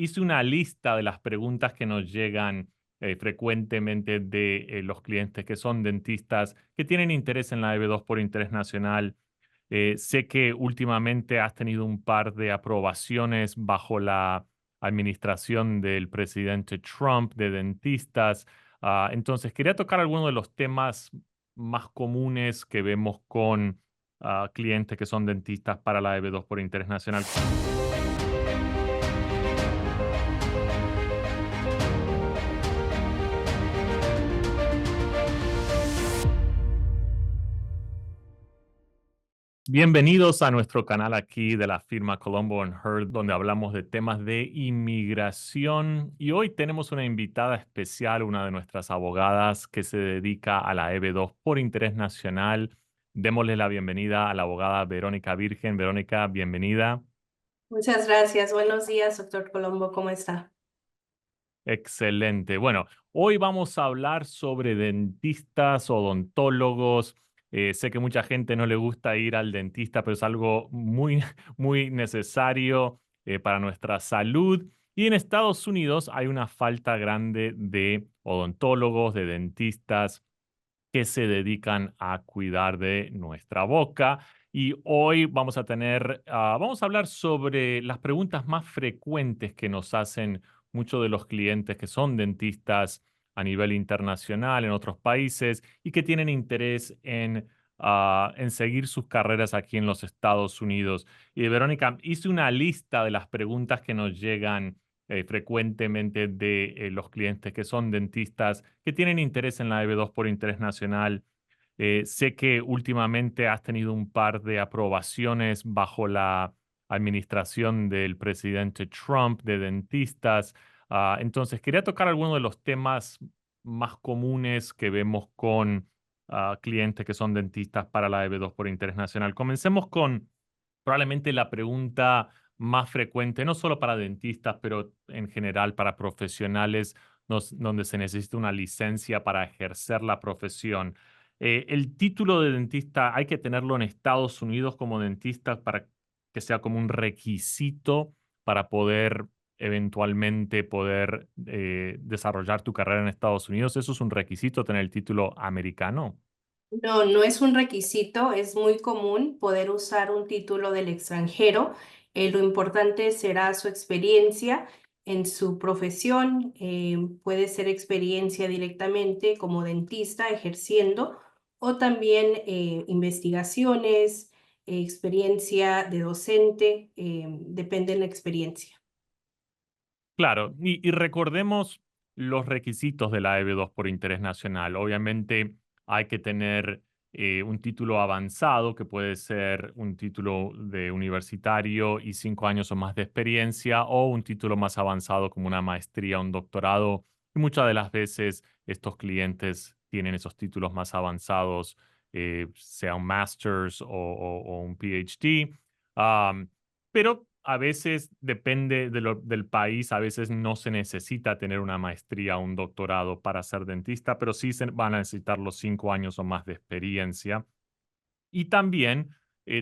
hice una lista de las preguntas que nos llegan frecuentemente de los clientes que son dentistas, que tienen interés en la EB2 por interés nacional. Sé que últimamente has tenido un par de aprobaciones bajo la administración del presidente Trump de dentistas. Entonces, quería tocar algunos de los temas más comunes que vemos con clientes que son dentistas para la EB2 por interés nacional. Bienvenidos a nuestro canal aquí de la firma Colombo and Heard, donde hablamos de temas de inmigración. Y hoy tenemos una invitada especial, una de nuestras abogadas que se dedica a la EB2 por interés nacional. Démosle la bienvenida a la abogada Verónica Virgen. Verónica, bienvenida. Muchas gracias. Buenos días, doctor Colombo. ¿Cómo está? Excelente. Bueno, hoy vamos a hablar sobre dentistas, odontólogos. Sé que mucha gente no le gusta ir al dentista, pero es algo muy, muy necesario para nuestra salud. Y en Estados Unidos hay una falta grande de odontólogos, de dentistas que se dedican a cuidar de nuestra boca. Y hoy vamos a hablar sobre las preguntas más frecuentes que nos hacen muchos de los clientes que son dentistas a nivel internacional en otros países y que tienen interés en seguir sus carreras aquí en los Estados Unidos. Y Verónica, hice una lista de las preguntas que nos llegan frecuentemente de los clientes que son dentistas, que tienen interés en la EB2 por interés nacional. Sé que últimamente has tenido un par de aprobaciones bajo la administración del presidente Trump de dentistas. Entonces, quería tocar algunos de los temas más comunes que vemos con clientes que son dentistas para la EB2 por interés nacional. Comencemos con probablemente la pregunta más frecuente, no solo para dentistas, pero en general para profesionales donde se necesita una licencia para ejercer la profesión. El título de dentista hay que tenerlo en Estados Unidos como dentista para que sea como un requisito para poder eventualmente poder desarrollar tu carrera en Estados Unidos. ¿Eso es un requisito, tener el título americano? No, no es un requisito, es muy común poder usar un título del extranjero. Lo importante será su experiencia en su profesión. Puede ser experiencia directamente como dentista ejerciendo o también investigaciones, experiencia de docente, depende de la experiencia. Claro, y recordemos los requisitos de la EB2 por interés nacional. Obviamente hay que tener un título avanzado, que puede ser un título de universitario y 5 años o más de experiencia, o un título más avanzado como una maestría, un doctorado. Y muchas de las veces estos clientes tienen esos títulos más avanzados, sea un master's o un PhD. Pero a veces depende del país, a veces no se necesita tener una maestría o un doctorado para ser dentista, pero sí se van a necesitar los 5 años o más de experiencia. Y también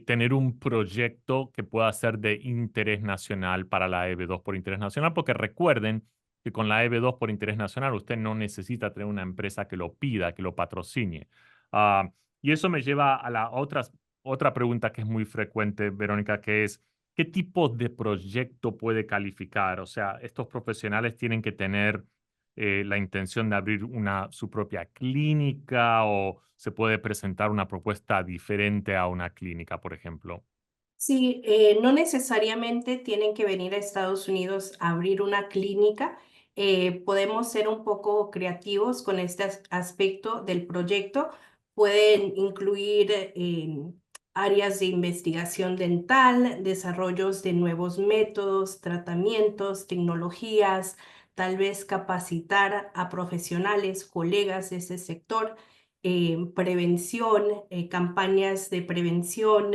tener un proyecto que pueda ser de interés nacional para la EB2 por interés nacional, porque recuerden que con la EB2 por interés nacional usted no necesita tener una empresa que lo pida, que lo patrocine. Ah, y eso me lleva a otra pregunta que es muy frecuente, Verónica, que es, ¿qué tipo de proyecto puede calificar? O sea, estos profesionales tienen que tener la intención de abrir su propia clínica o se puede presentar una propuesta diferente a una clínica, por ejemplo. Sí, no necesariamente tienen que venir a Estados Unidos a abrir una clínica. Podemos ser un poco creativos con este aspecto del proyecto. Pueden incluir áreas de investigación dental, desarrollos de nuevos métodos, tratamientos, tecnologías, tal vez capacitar a profesionales, colegas de ese sector, prevención, campañas de prevención.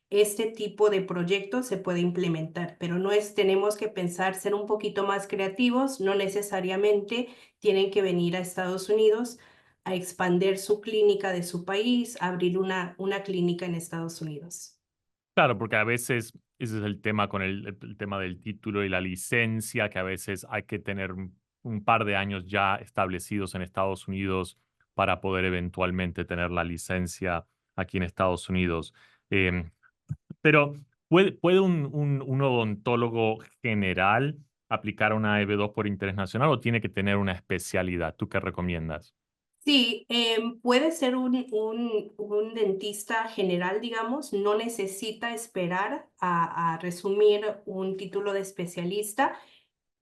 Este tipo de proyectos se puede implementar, pero tenemos que pensar, ser un poquito más creativos, no necesariamente tienen que venir a Estados Unidos a expandir su clínica de su país, a abrir una clínica en Estados Unidos. Claro, porque a veces ese es el tema con el tema del título y la licencia, que a veces hay que tener un par de años ya establecidos en Estados Unidos para poder eventualmente tener la licencia aquí en Estados Unidos. Em, pero, ¿puede un odontólogo general aplicar una EB2 por interés nacional o tiene que tener una especialidad? ¿Tú qué recomiendas? Sí, puede ser un dentista general, digamos, no necesita esperar a resumir un título de especialista.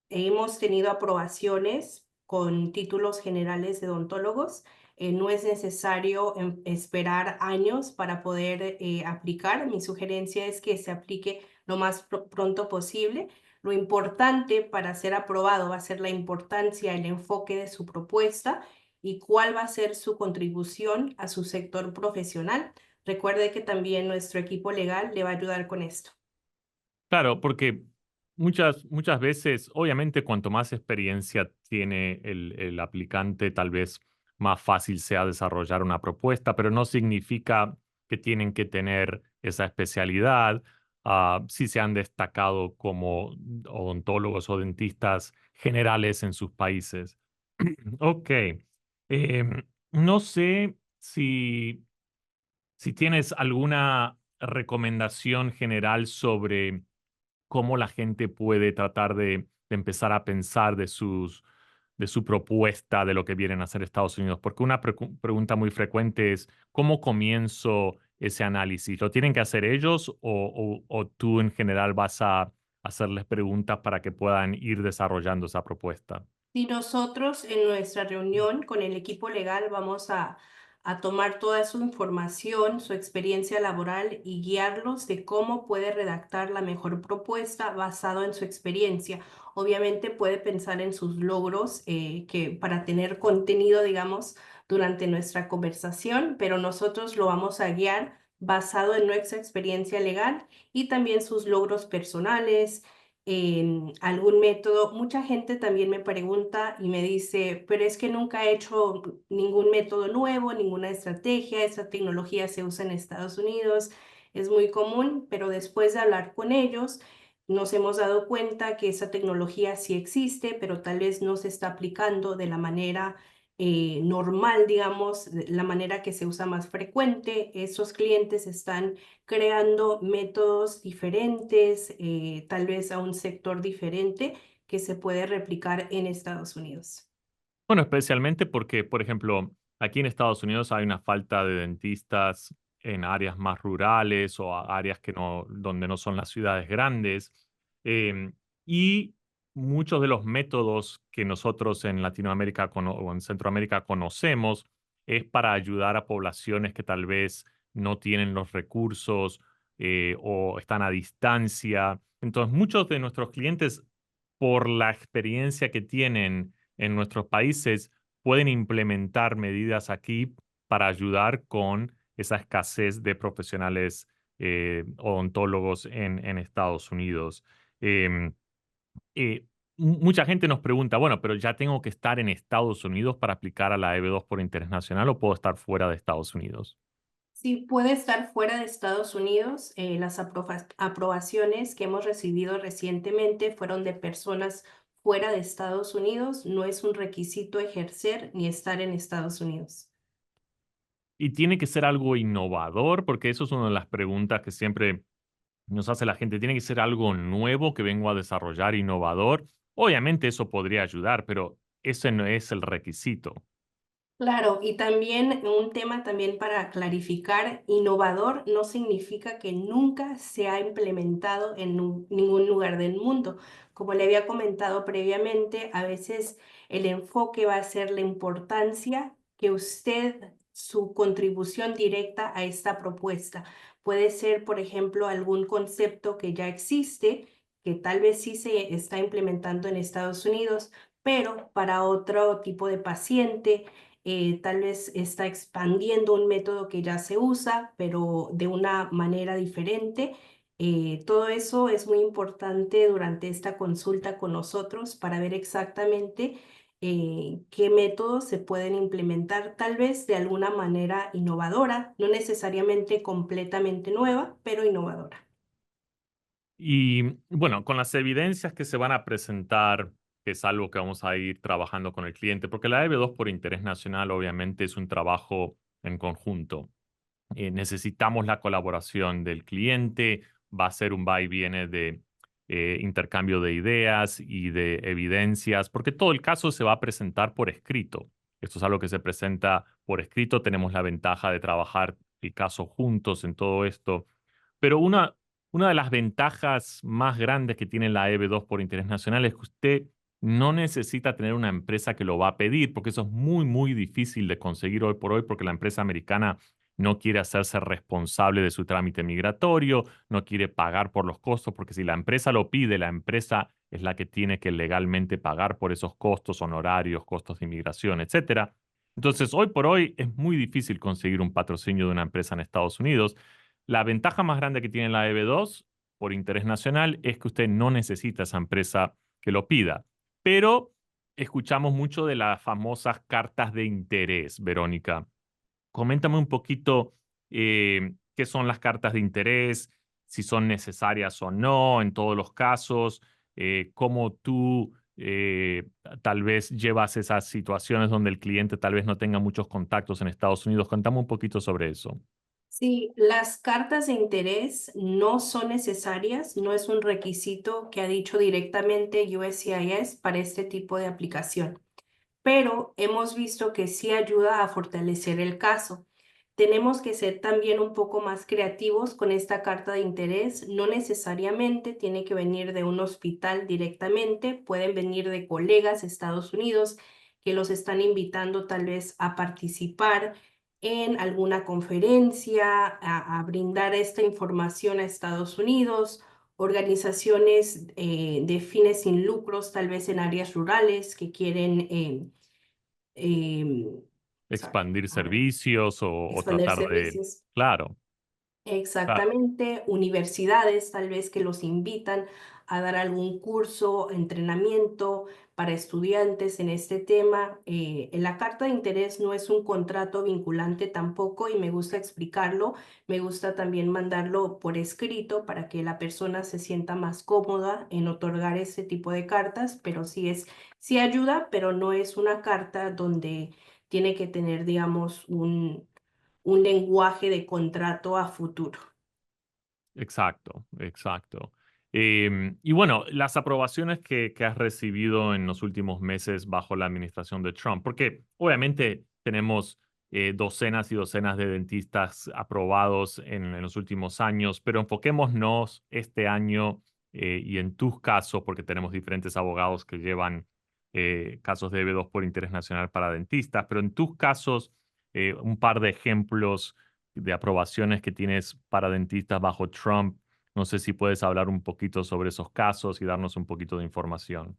Hemos tenido aprobaciones con títulos generales de odontólogos. No es necesario esperar años para poder aplicar. Mi sugerencia es que se aplique lo más pronto posible. Lo importante para ser aprobado va a ser la importancia, el enfoque de su propuesta y cuál va a ser su contribución a su sector profesional. Recuerde que también nuestro equipo legal le va a ayudar con esto. Claro, porque muchas veces, obviamente, cuanto más experiencia tiene el aplicante, tal vez más fácil sea desarrollar una propuesta, pero no significa que tienen que tener esa especialidad. Si se han destacado como odontólogos o dentistas generales en sus países. Ok. No sé si tienes alguna recomendación general sobre cómo la gente puede tratar de empezar a pensar de su propuesta de lo que vienen a hacer Estados Unidos. Porque una pregunta muy frecuente es, ¿cómo comienzo ese análisis? ¿Lo tienen que hacer ellos o tú en general vas a hacerles preguntas para que puedan ir desarrollando esa propuesta? Y nosotros en nuestra reunión con el equipo legal vamos a tomar toda su información, su experiencia laboral y guiarlos de cómo puede redactar la mejor propuesta basado en su experiencia. Obviamente puede pensar en sus logros que para tener contenido, digamos, durante nuestra conversación, pero nosotros lo vamos a guiar basado en nuestra experiencia legal y también sus logros personales en algún método. Mucha gente también me pregunta y me dice, pero es que nunca he hecho ningún método nuevo, ninguna estrategia, esa tecnología se usa en Estados Unidos, es muy común, pero después de hablar con ellos, nos hemos dado cuenta que esa tecnología sí existe, pero tal vez no se está aplicando de la manera normal, digamos, de la manera que se usa más frecuente. Esos clientes están creando métodos diferentes, tal vez a un sector diferente que se puede replicar en Estados Unidos. Bueno, especialmente porque, por ejemplo, aquí en Estados Unidos hay una falta de dentistas en áreas más rurales o áreas que no, donde no son las ciudades grandes. em, y muchos de los métodos que nosotros en Latinoamérica o en Centroamérica conocemos es para ayudar a poblaciones que tal vez no tienen los recursos o están a distancia. Entonces, muchos de nuestros clientes, por la experiencia que tienen en nuestros países pueden implementar medidas aquí para ayudar con esa escasez de profesionales odontólogos en Estados Unidos. Em, eh, Mucha gente nos pregunta, bueno, pero ya tengo que estar en Estados Unidos para aplicar a la EB2 por interés nacional o puedo estar fuera de Estados Unidos. Sí, puede estar fuera de Estados Unidos. Las aprobaciones que hemos recibido recientemente fueron de personas fuera de Estados Unidos. No es un requisito ejercer ni estar en Estados Unidos. Y tiene que ser algo innovador, porque eso es una de las preguntas que siempre nos hace la gente. Tiene que ser algo nuevo que vengo a desarrollar, innovador. Obviamente eso podría ayudar, pero ese no es el requisito. Claro, y también un tema también para clarificar, innovador no significa que nunca se ha implementado en ningún lugar del mundo. Como le había comentado previamente, a veces el enfoque va a ser la importancia que usted, su contribución directa a esta propuesta. Puede ser, por ejemplo, algún concepto que ya existe, que tal vez sí se está implementando en Estados Unidos, pero para otro tipo de paciente tal vez está expandiendo un método que ya se usa, pero de una manera diferente. Todo eso es muy importante durante esta consulta con nosotros para ver exactamente qué métodos se pueden implementar, tal vez de alguna manera innovadora, no necesariamente completamente nueva, pero innovadora. Y bueno, con las evidencias que se van a presentar, que es algo que vamos a ir trabajando con el cliente, porque la EB2 por interés nacional obviamente es un trabajo en conjunto. Necesitamos la colaboración del cliente, va a ser un va y viene de intercambio de ideas y de evidencias, porque todo el caso se va a presentar por escrito. Esto es algo que se presenta por escrito, tenemos la ventaja de trabajar el caso juntos en todo esto, pero una de las ventajas más grandes que tiene la EB2 por interés nacional es que usted no necesita tener una empresa que lo va a pedir, porque eso es muy, muy difícil de conseguir hoy por hoy, porque la empresa americana no quiere hacerse responsable de su trámite migratorio, no quiere pagar por los costos, porque si la empresa lo pide, la empresa es la que tiene que legalmente pagar por esos costos, honorarios, costos de inmigración, etcétera. Entonces, hoy por hoy es muy difícil conseguir un patrocinio de una empresa en Estados Unidos. La ventaja más grande que tiene la EB2 por interés nacional es que usted no necesita esa empresa que lo pida. Pero escuchamos mucho de las famosas cartas de interés, Verónica. Coméntame un poquito qué son las cartas de interés, si son necesarias o no en todos los casos, cómo tú tal vez llevas esas situaciones donde el cliente tal vez no tenga muchos contactos en Estados Unidos. Contame un poquito sobre eso. Sí, las cartas de interés no son necesarias, no es un requisito que ha dicho directamente USCIS para este tipo de aplicación, pero hemos visto que sí ayuda a fortalecer el caso. Tenemos que ser también un poco más creativos con esta carta de interés. No necesariamente tiene que venir de un hospital directamente, pueden venir de colegas de Estados Unidos que los están invitando tal vez a participar en alguna conferencia, a brindar esta información a Estados Unidos, organizaciones de fines sin lucros, tal vez en áreas rurales que quieren em, sorry, Expandir a ver, servicios o expandir tratar de... servicios. Claro, claro. Exactamente, universidades tal vez que los invitan a dar algún curso, entrenamiento para estudiantes en este tema. La carta de interés no es un contrato vinculante tampoco y me gusta explicarlo. Me gusta también mandarlo por escrito para que la persona se sienta más cómoda en otorgar ese tipo de cartas, pero sí ayuda, pero no es una carta donde tiene que tener, digamos, un lenguaje de contrato a futuro. Exacto, exacto. Y bueno, las aprobaciones que has recibido en los últimos meses bajo la administración de Trump, porque obviamente tenemos docenas y docenas de dentistas aprobados en los últimos años, pero enfoquémonos este año y en tus casos, porque tenemos diferentes abogados que llevan casos de EB2 por interés nacional para dentistas, pero en tus casos, un par de ejemplos de aprobaciones que tienes para dentistas bajo Trump. No sé si puedes hablar un poquito sobre esos casos y darnos un poquito de información.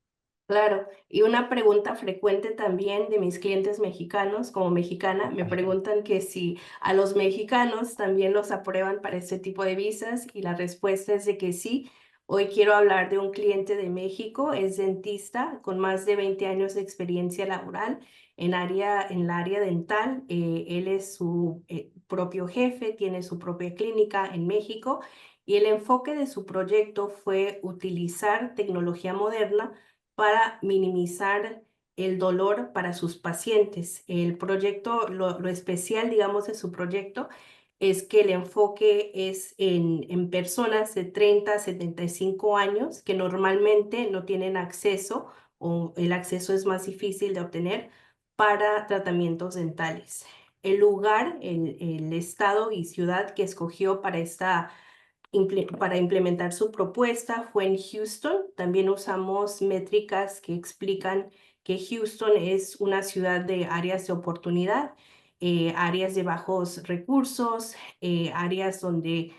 Claro, y una pregunta frecuente también de mis clientes mexicanos, como mexicana, me preguntan que si a los mexicanos también los aprueban para este tipo de visas y la respuesta es de que sí. Hoy quiero hablar de un cliente de México, es dentista con más de 20 años de experiencia laboral en la área dental. Él es su propio jefe, tiene su propia clínica en México y el enfoque de su proyecto fue utilizar tecnología moderna para minimizar el dolor para sus pacientes. El proyecto, lo especial, digamos, de su proyecto es que el enfoque es en personas de 30 a 75 años que normalmente no tienen acceso o el acceso es más difícil de obtener para tratamientos dentales. El lugar, el estado y ciudad que escogió para para implementar su propuesta fue en Houston. También usamos métricas que explican que Houston es una ciudad de áreas de oportunidad, áreas de bajos recursos, áreas donde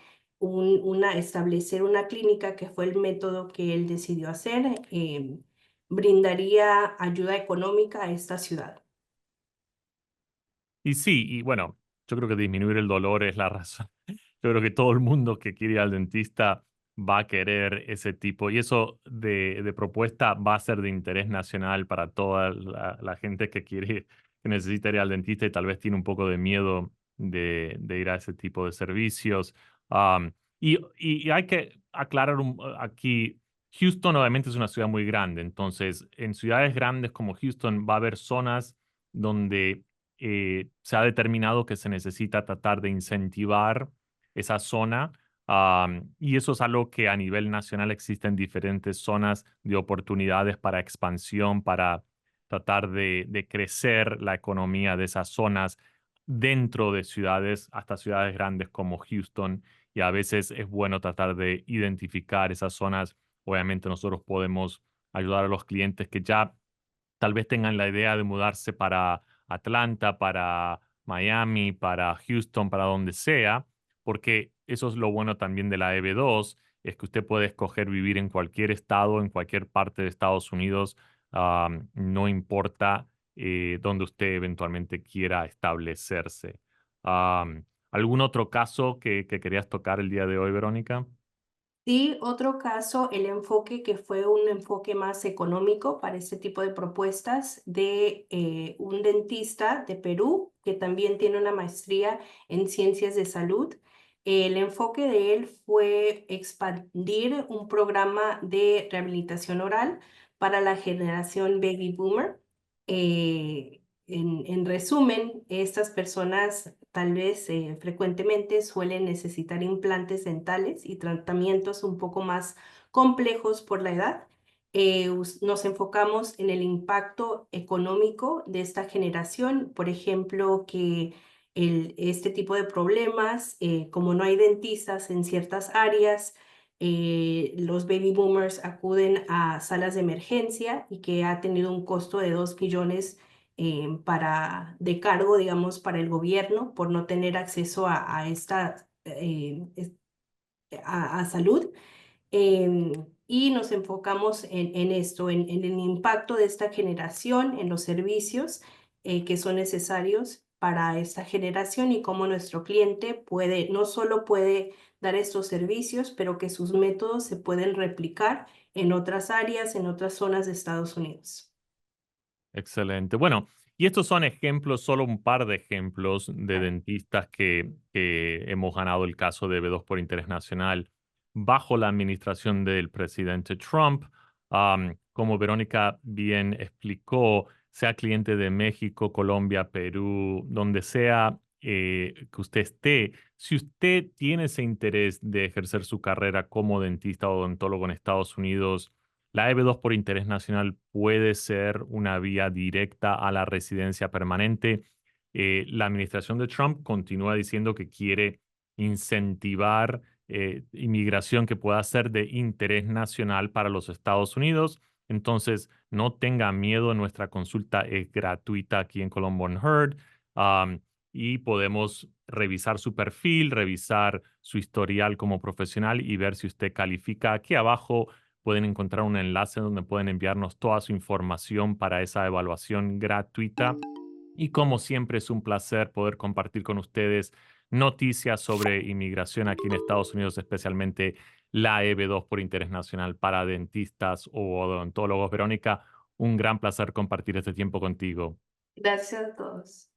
establecer una clínica, que fue el método que él decidió hacer, brindaría ayuda económica a esta ciudad. Y sí, y bueno, yo creo que disminuir el dolor es la razón. Yo creo que todo el mundo que quiere ir al dentista va a querer ese tipo, y eso de propuesta va a ser de interés nacional para toda la gente que quiere, que necesita ir al dentista y tal vez tiene un poco de miedo de ir a ese tipo de servicios. Y hay que aclarar aquí, Houston obviamente es una ciudad muy grande, entonces en ciudades grandes como Houston va a haber zonas donde se ha determinado que se necesita tratar de incentivar esa zona. Y eso es algo que a nivel nacional existen diferentes zonas de oportunidades para expansión, para tratar de crecer la economía de esas zonas dentro de ciudades, hasta ciudades grandes como Houston, y a veces es bueno tratar de identificar esas zonas. Obviamente nosotros podemos ayudar a los clientes que ya tal vez tengan la idea de mudarse para Atlanta, para Miami, para Houston, para donde sea, porque eso es lo bueno también de la EB2, es que usted puede escoger vivir en cualquier estado, en cualquier parte de Estados Unidos, no importa dónde usted eventualmente quiera establecerse. Am, ¿Algún otro caso que querías tocar el día de hoy, Verónica? Sí, otro caso, el enfoque que fue un enfoque más económico para este tipo de propuestas de un dentista de Perú que también tiene una maestría en ciencias de salud. El enfoque de él fue expandir un programa de rehabilitación oral para la generación baby boomer. En resumen, estas personas tal vez frecuentemente suelen necesitar implantes dentales y tratamientos un poco más complejos por la edad. Nos enfocamos en el impacto económico de esta generación, por ejemplo, que este tipo de problemas, como no hay dentistas en ciertas áreas, los baby boomers acuden a salas de emergencia y que ha tenido un costo de 2 millones de cargo, digamos, para el gobierno por no tener acceso a esta a salud. Y nos enfocamos en esto, en el impacto de esta generación, en los servicios que son necesarios para esta generación y cómo nuestro cliente puede, no solo puede dar estos servicios, pero que sus métodos se pueden replicar en otras áreas, en otras zonas de Estados Unidos. Excelente. Bueno, y estos son ejemplos, solo un par de ejemplos de dentistas que hemos ganado el caso de B2 por interés nacional bajo la administración del presidente Trump. Como Verónica bien explicó, sea cliente de México, Colombia, Perú, donde sea que usted esté, si usted tiene ese interés de ejercer su carrera como dentista o odontólogo en Estados Unidos, la EB2 por interés nacional puede ser una vía directa a la residencia permanente. La administración de Trump continúa diciendo que quiere incentivar inmigración que pueda ser de interés nacional para los Estados Unidos. Entonces, no tenga miedo, nuestra consulta es gratuita aquí en Colombo and Heard, um, y podemos revisar su perfil, revisar su historial como profesional y ver si usted califica. Aquí abajo pueden encontrar un enlace donde pueden enviarnos toda su información para esa evaluación gratuita. Y como siempre es un placer poder compartir con ustedes noticias sobre inmigración aquí en Estados Unidos, especialmente la EB2 por interés nacional para dentistas o odontólogos. Verónica, un gran placer compartir este tiempo contigo. Gracias a todos.